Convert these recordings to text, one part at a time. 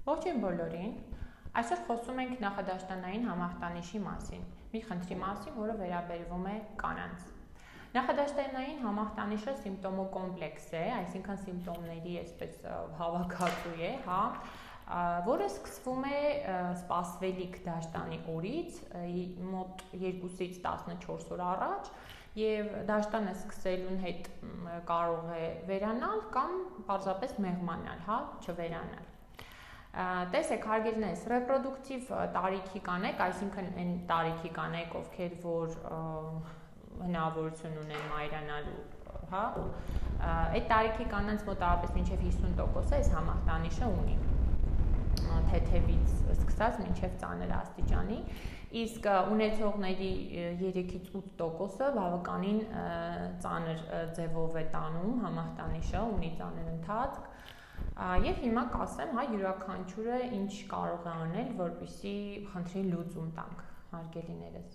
Ողջույն բոլորին։ Այսօր խոսում ենք նախադաշտանային համախտանիշի մասին, մի խնդրի մասին, որը վերաբերվում է կանանց։ Նախադաշտանային համախտանիշը սիմպտոմոկոմպլեքս է, այսինքն սիմպտոմների այսպես հավաքածու է, հա, որը սկսվում է սպասվելիք դաշտանի օրից, մոտ 2-ից 14 օր առաջ, եւ դաշտանը սկսելուն հետ կարող է վերանալ կամ պարզապես մեղմանալ, հա, չվերանալ։ Տեսեք, հարգելիներս, ռեպրոդուկտիվ տարիքի կանայք, այսինքն այն տարիքի կանայք, ովքեր որ հնարավորություն ունեն մայրանալու, հա, այդ տարիքի կանանց մոտավորապես մինչև 50% այս համախտանիշը ունի, թեթևից սկսած մինչև ծանր աստիճանի, իսկ ունեցողների 3-ից 8%-ը բավականին ծանր ձևով է տանում համախտանիշը, ունի ծանր ընթացք, եւ հիմա կասեմ, հա, յուրաքանչյուրը ինչ կարող է անել, որպեսզի խնդրին լուծում տանք, հարգելիներս։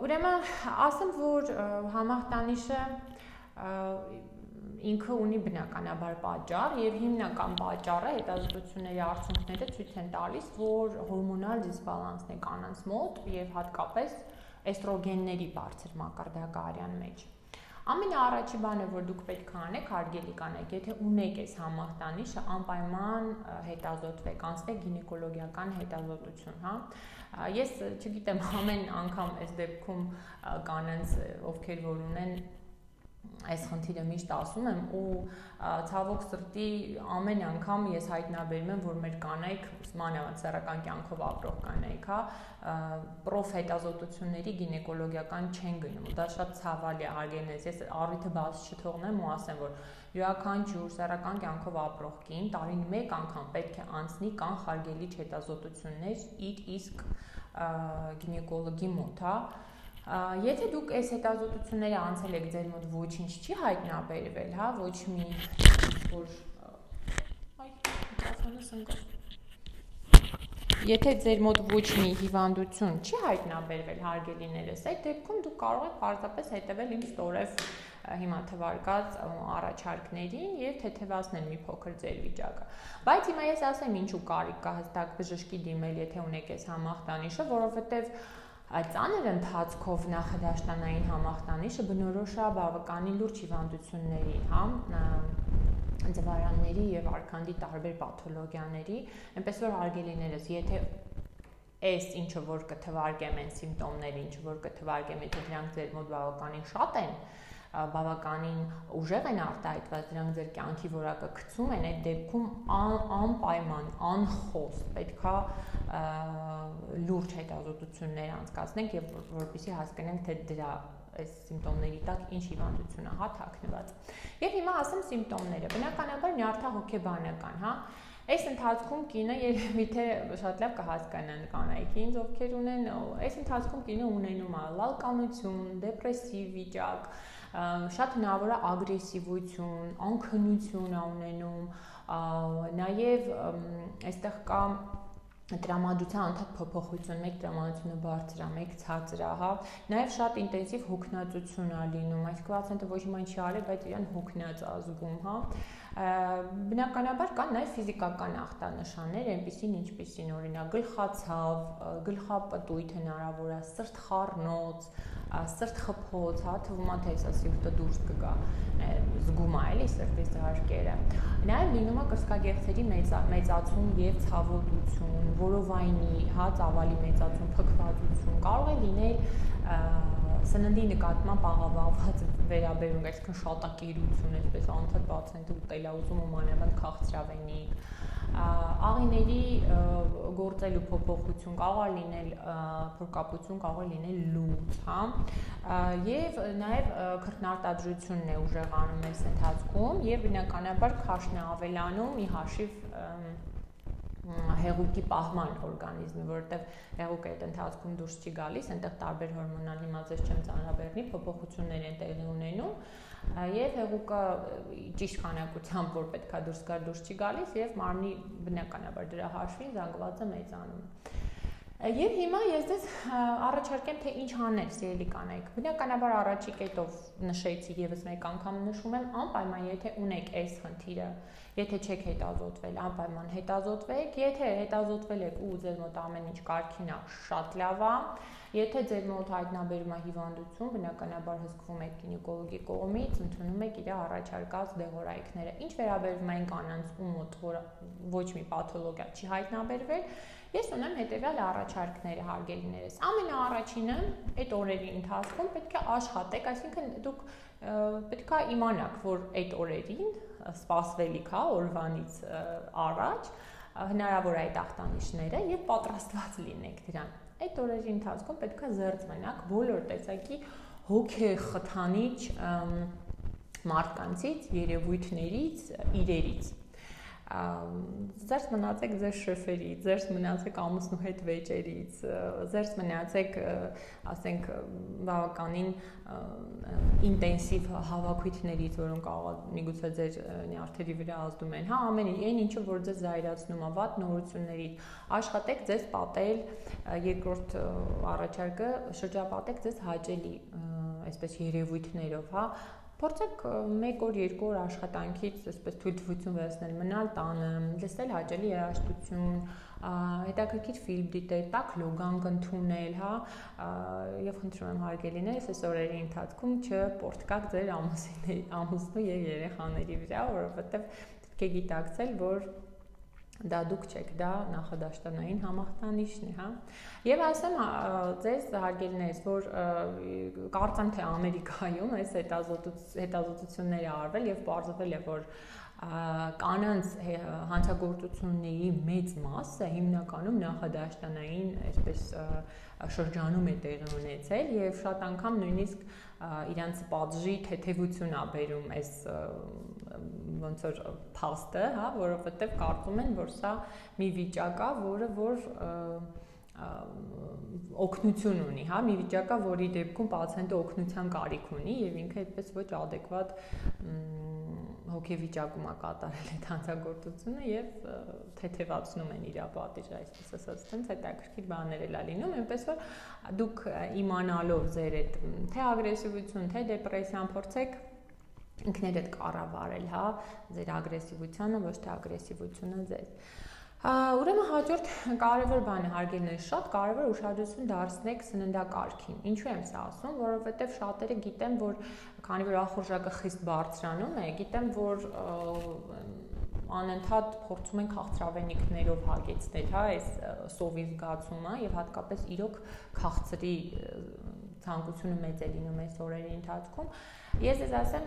Ուրեմն ասեմ, որ համախտանիշը ինքը ունի բնականաբար պատճառ եւ հիմնական պատճառը հետազոտությունների արդյունքները ցույց են տալիս, որ հորմոնալ դիսբալանսն է կանանց մոտ եւ հատկապես էստրոգենների բարձր մակարդակը արյան մեջ։ Ամենաառաջի բանը, որ դուք պետք է անեք, հարգելի կանայք, եթե ունեք այս համախտանիշը, անպայման հետազոտվեք, անցնեք գինեկոլոգիական հետազոտություն, հա։ Ես չգիտեմ, ամեն անգամ այս դեպքում կանանց, ովքեր որ ունեն այս խնդիրը միշտ ասում եմ ու ցավոք սրտի ամեն անգամ ես հայտնաբերում եմ, որ մեր կանայք, մանավանդ սեռական կյանքով ապրող կանայք, հա, պրոֆ հետազոտությունների գինեկոլոգիական չեն գնում։ Դա շատ ցավալի է, հարգելիներս, ես առիթը բաց չթողնեմ ու ասեմ, որ յուրաքանչյուր սեռական կյանքով ապրող կին տարին մեկ անգամ պետք է անցնի կանխարգելիչ հետազոտություններ իր իսկ գինեկոլոգի մոտ, հա։ Եթե դուք այս հետազոտությունները անցել եք, ձեր մոտ ոչինչ չի հայտնաբերվել, հա, ոչ մի որ Եթե ձեր մոտ ոչ մի հիվանդություն չի հայտնաբերվել, հարգելիներս, այդ դեպքում դուք կարող եք պարզապես հետևել իմ ստորև հիմա թվարկած առաջարկներին եւ թեթևացնել մի փոքր ձեր վիճակը։ Բայց հիմա ես ասեմ ինչու կարիք կա հստակ բժշկի դիմել, եթե ունեք այս համախտանիշը, որովհետեւ ծանր ընթացքով նախադաշտանային համախտանիշը բնորոշ է բավականին լուրջ հիվանդությունների, հա, ձվարանների եւ արքանդի տարբեր պաթոլոգիաների, այնպես որ հարգելիներս, եթե այս ինչը որ կթվարկեմ այն սիմպտոմները, ինչը որ կթվարկեմ, եթե դրանք ձեր մոտ բավականին շատ են, բավականին ուժեղ են արտահայտված, դրանք ձեր կյանքի որակը գցում են, այդ դեպքում անպայման, անխոս պետքա լուրջ հետազոտություններ անցկացնենք եւ որպեսզի հասկանանք թե դրա այս սիմպտոմների տակ ինչ հիվանդություն է, հա, թաքնված։ Եվ հիմա ասեմ սիմպտոմները։ Բնականաբար նյարդահոգեբանական, հա։ Այս ընթացքում կինը երևի թե շատ լավ կհասկանան կանայք ինձ, ովքեր ունեն, այս ընթացքում կինը ունենում է լալկանություն, դեպրեսիվ վիճակ, շատ հնարավոր է ագրեսիվություն, անքնություն է ունենում, նաև այստեղ կա տրամադրության անդադ փոփոխություն, մեկ տրամադրությունը բարձր է, մեկ ցածր է, հա, նաև շատ ինտենսիվ հոգնածություն է լինում, այսինքն պացիենտը ոչ մի չի արել, բայց իրան հոգնած է զգում, հա։ Բնականաբար կան նաև ֆիզիկական ախտանշաններ, այնպիսին ինչպիսին օրինակ գլխացավ, գլխապտույտ հնարավոր է, սրտխառնոց, սրտխփոց, հա, թվում է թե հեսա սիրտը դուրս կգա, զգում է էլի սրտի զարկերը։ Նաև լինում է կրծքագեղձերի մեծացում եւ ցավոտություն, որովայնի, հա, ծավալի մեծացում, փքվածություն, կարող է լինել սննդի նկատմամբ աղավաղված վերաբերում, այսինքն շատակերություն, այսպես անընդհատ պացիենտը ուտել է ուզում ու մանավանդ քաղցրավենիք, աղիների գործելու փոփոխություն, կարող է լինել փորկապություն, կարող է լինել լուծ, հա, եւ նաեւ քրտնարտադրությունն է ուժեղանում այս ընթացքում եւ բնականաբար քաշն է ավելանում ի հաշիվ հեղուկի պահման օրգանիզմի, որովհետև հեղուկը այդ ընթացքում դուրս չի գալիս, այնտեղ տարբեր հորմոնալ հիմա ձեզ չեմ ծանրաբեռնի, փոփոխություններ են տեղի ունենում եւ հեղուկը ճիշտ քանակությամբ որ պետքա դուրս գար, դուրս չի գալիս եւ մարմնի բնականաբար դրա հաշվին զանգվածը մեծանում։ Եվ հիմա ես դες առաջարկեմ թե ինչ անել սիրելի կանայք։ Բնականաբար առաջի կետով նշեցի եւս մեկ անգամ նշում եմ, անպայման եթե ունեք այս խնդիրը, եթե չեք հետազոտվել, անպայման հետազոտվեք, եթե հետազոտվել եք ու ձեր մոտ ամեն ինչ կարգին է, շատ լավ է։ Եթե ձեր մոտ հայտնաբերում է հիվանդություն, բնականաբար հսկվում եք գինեկոլոգի կողմից, ընդունում եք իր առաջարկած դեղորայքները։ Ինչ վերաբերում է այն կանանց ու մոտ, որ ոչ մի պաթոլոգիա չի հայտնաբերվել, ես ունեմ հետևյալ առաջարկները հարգելիներս։ Ամենաառաջինը այդ օրերի ընթացքում պետք է աշխատեք, այսինքն դուք պետք է իմանաք, որ այդ օրերին սպասվելիք է օրվանից առաջ հնարավոր է այդ ախտանիշները եւ պատրաստված լինեք դրան։ Այդ օրերի ընթացքում պետք է զերծ մնաք բոլոր տեսակի հոգեխթանիչ մարդկանցից, երևույթներից, իրերից։ Ձերս մնացեք ձեր շեֆերից, ձերս մնացեք ամուսնու հետ վեճերից, ձերս մնացեք, ասենք, բավականին ինտենսիվ հավաքույթներից, որոնք կարող միգուցե ձեր նյարդերի վրա ազդում են, հա, ամեն այն ինչը որ ձեզ զայրացնում է, վատ նորություններից, աշխատեք ձեզ պատել, երկրորդ առաջարկը շրջապատեք ձեզ հաճելի, այսպես երևույթներով, հա, փորձեք 1 օր, 2 օր աշխատանքից այսպես թույլտվություն վերցնել, մնալ տանը, լսել հաճելի երաժշտություն, հետաքրքիր ֆիլմ դիտել, տաք լոգանք ընդունել, հա, եւ խնդրում եմ հարգելիներս, այս օրերի ընթացքում չպորտկաք ձեր ամուսնու եւ երեխաների վրա, որովհետեւ պետք է գիտակցել, որ դա դուք չեք, դա նախադաշտանային համախտանիշն է, հա։ Եվ ասեմ ձեզ հարգելիներս, որ կարծեմ թե Ամերիկայում այս հետազոտությունները արվել եւ պարզվել է, որ կանանց հանցագործությունների մեծ մասը հիմնականում նախադաշտանային այսպես շրջանում է տեղի ունեցել եւ շատ անգամ նույնիսկ իրանց պատժի թեթևություն է բերում այս ոնց որ փաստը, հա, որովհետեւ կարծում են, որ սա մի վիճակ է, որը որ օգնություն ունի, հա, մի վիճակ է, որի դեպքում պացիենտը օգնության կարիք ունի եւ ինքը այդպես ոչ adekvat հոգեվիճակում է կատարել այդ հանցագործությունը եւ թեթևացնում են իր պատիժը, այսպես ասած, տենց հետաքրքիր բաներ էլ լինում, այնպես որ դուք իմանալով ձեր այդ թե ագրեսիվություն, թե դեպրեսիան փորձեք ինքներդ կառավարել, հա, ձեր ագրեսիվությունը, ոչ թե ագրեսիվությունը ձեզ։ Ուրեմն հաջորդ կարևոր բանը հարգելիներ, շատ կարևոր ուշադրություն դարձնեք սննդակարգին։ Ինչու եմ սա ասում, որովհետև շատերը գիտեմ, որ քանի որ ախորժակը խիստ բարձրանում է, գիտեմ, որ անընդհատ փորձում են քաղցրավենիքներով հագեցնել, հա, այս սովի զգացումը եւ հատկապես իրոք քաղցրի ցանկությունը մեծ է լինում այս օրերի ընթացքում։ Ես ես ասեմ,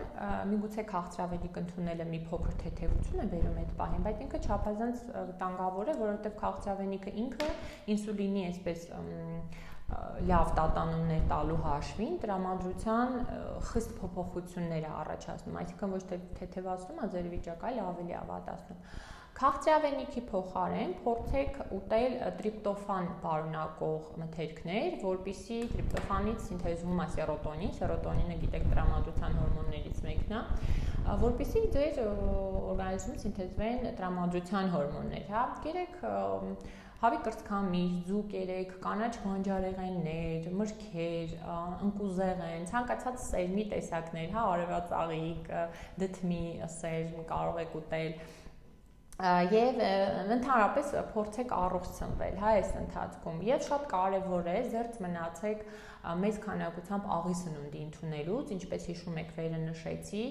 միգուցե քաղցրավենիք ընդունելը մի փոքր թեթևություն է բերում այդ պահին, բայց ինքը չափազանց վտանգավոր է, որովհետև քաղցրավենիքը ինքը ինսուլինի այսպես լավ տատանումներ տալու հաշվին տրամադրության խիստ փոփոխություններ է առաջացնում, այսինքն ոչ թե թեթևացնում է ձեր վիճակը, այլ ավելի ավատացնում։ Քաղցրավենիքի փոխարեն փորձեք ուտել տրիպտոֆան պարունակող մթերքներ, որպեսզի տրիպտոֆանից սինթեզվում է սերոտոնին, սերոտոնինը գիտեք տրամադրության հորմոններից մեկն է, որպեսզի ձեր օրգանիզմում սինթեզվեն տրամադրության հորմոններ, հա, գերեք հավի կրծքամիջ, ձուկ երեք, կանաչ բանջարեղեններ, մրգեր, ընկուզեղեն, ցանկացած սերմի տեսակներ, հա, արևածաղիկ, դդմի սերմ կարող եք ուտել եւ ընդհանրապես փորձեք առողջ սնվել, հա, այս ընթացքում եւ շատ կարեւոր է զերծ մնացեք մեծ քանակությամբ աղի սնունդի ընդունելուց, ինչպես հիշում եք վերը նշեցի,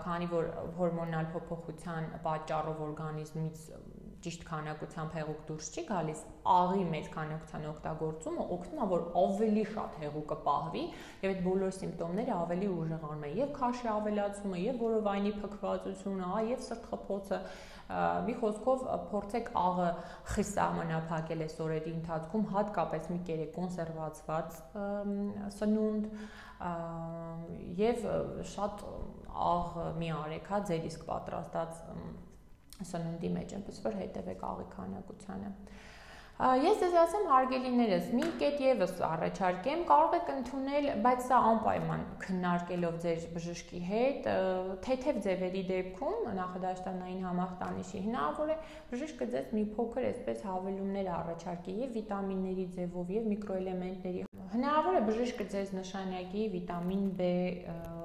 քանի որ հորմոնալ փոփոխության պատճառով օրգանիզմից ճիշտ քանակությամբ հեղուկ դուրս չի գալիս, աղի մեծ քանակության օգտագործումը օգնում է, որ ավելի շատ հեղուկը պահվի եւ այդ բոլոր սիմպտոմները ավելի ուժեղանում են, եւ քաշի ավելացումը, եւ որովայնի փքվածությունը, եւ սրտխփոցը, մի խոսքով փորձեք աղը խիստ սահմանափակել այս օրերի ընթացքում, հատկապես մի կերեք կոնսերվացված սնունդ եւ շատ աղ մի արեք, հա, ձեր իսկ պատրաստած սննդի մեջ, այնպես որ հետևեք աղի քանակությանը։ Ես ձեզ ասեմ հարգելիներս, մի կետ եւս առաջարկեմ, կարող եք ընդունել, բայց սա անպայման քննարկելով ձեր բժշկի հետ, թեթև ձևերի դեպքում նախադաշտանային համախտանիշի հնարավոր է բժիշկը ձեզ մի փոքր այսպես հավելումներ առաջարկի եւ վիտամինների ձևով եւ միկրոէլեմենտների։ Հնարավոր է բժիշկը ձեզ նշանակի վիտամին B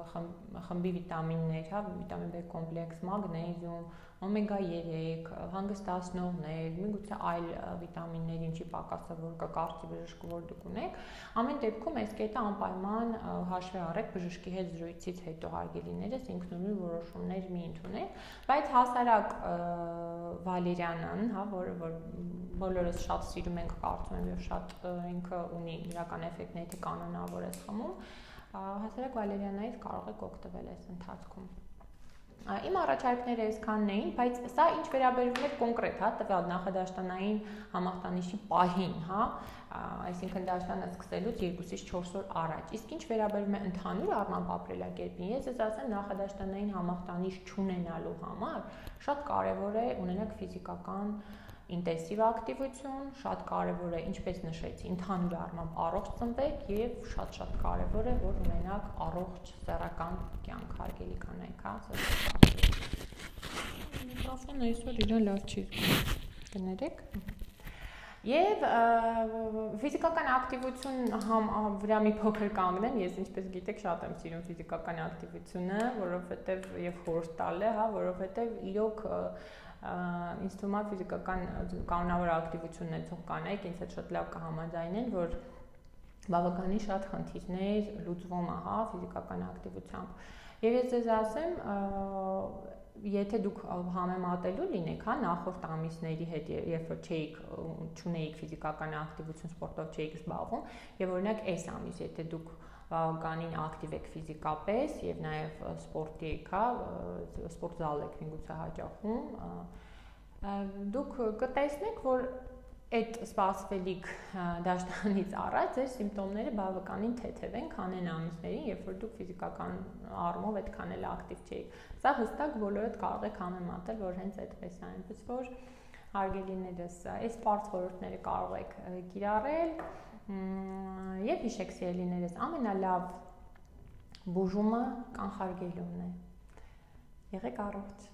խմբի վիտամիններ, հա, վիտամին B կոմպլեքս, մագնեզիում, օմեգա 3, հանգստացնողներ, միգուցե այլ վիտամիններ, ինչի պակասը որ կա կարծի բժշկը որ դուք ունեք, ամեն դեպքում այս կետը անպայման հաշվի առեք բժշկի հետ զրույցից հետո հարգելիներս ինքնուրույն որոշումներ մի ընդունեք, բայց հասարակ վալերիանան, հա, որ բոլորս շատ սիրում ենք, կարծում եմ, եւ շատ ինքը ունի իրական էֆեկտներ, թե կանոնավոր է խմում, հասարակ վալերիանայից կարող եք օգտվել այս ընթացքում։ Իմ առաջարկները այսքանն էին, բայց սա ինչ վերաբերում է կոնկրետ, հա, տվյալ նախադաշտանային համախտանիշի պահին, հա, այսինքն դաշտանը սկսելուց 2-ից 4 օր առաջ։ Իսկ ինչ վերաբերում է ընդհանուր առմամբ ապրելակերպին, ես ձեզ ասեմ նախադաշտանային համախտանիշ չունենալու համար շատ կարևոր է ունենալ ֆիզիկական ինտենսիվ ակտիվություն, շատ կարևոր է, ինչպես նշեցի, ընդհանուր առմամբ առողջ ծնվեք եւ շատ կարևոր է, որ ունենաք առողջ սեռական կյանք, հարգելի կանայք, հա, միկրոֆոնը այսօր իրեն լավ չի գներեք։ Եվ ֆիզիկական ակտիվություն վրա մի փոքր կանգնեմ, ես ինչպես գիտեք շատ եմ սիրում ֆիզիկական ակտիվությունը, որովհետեւ եւ խորհուրդ տալը, հա, որովհետեւ իրոք ինձ թվում է ֆիզիկական կանոնավոր ակտիվություն ունեցող կանայք ինձ հետ շատ լավ կհամաձայնեն, որ բավականին շատ խնդիրներ լուծվում է, հա, ֆիզիկական ակտիվությամբ։ Եվ ես ձեզ ասեմ, եթե դուք համեմատելու լինեք, հա, նախորդ ամիսների հետ, երբ որ չունեիք ֆիզիկական ակտիվություն, սպորտով չէիք զբաղվում, եւ օրինակ այս ամիս, եթե դուք բավականին ակտիվ եք ֆիզիկապես եւ նաեւ սպորտի եք, հա, սպորտզալ եք միգուցե հաճախում, դուք կտեսնեք, որ այդ սպասվելիք դաշտանից առաջ ձեր սիմպտոմները բավականին թեթև են, քան այն ամիսներին, երբ որ դուք ֆիզիկական առումով այդքան էլ ակտիվ չէիք։ Սա հստակ բոլորդ կարող եք համեմատել, որ հենց այդպես է, այնպես որ հարգելիներս, այս բարձ խորհուրդները կարող եք կիրառել եւ հիշեք սիրելիներս, ամենալավ բուժումը կանխարգելումն է։ Եղեք առողջ։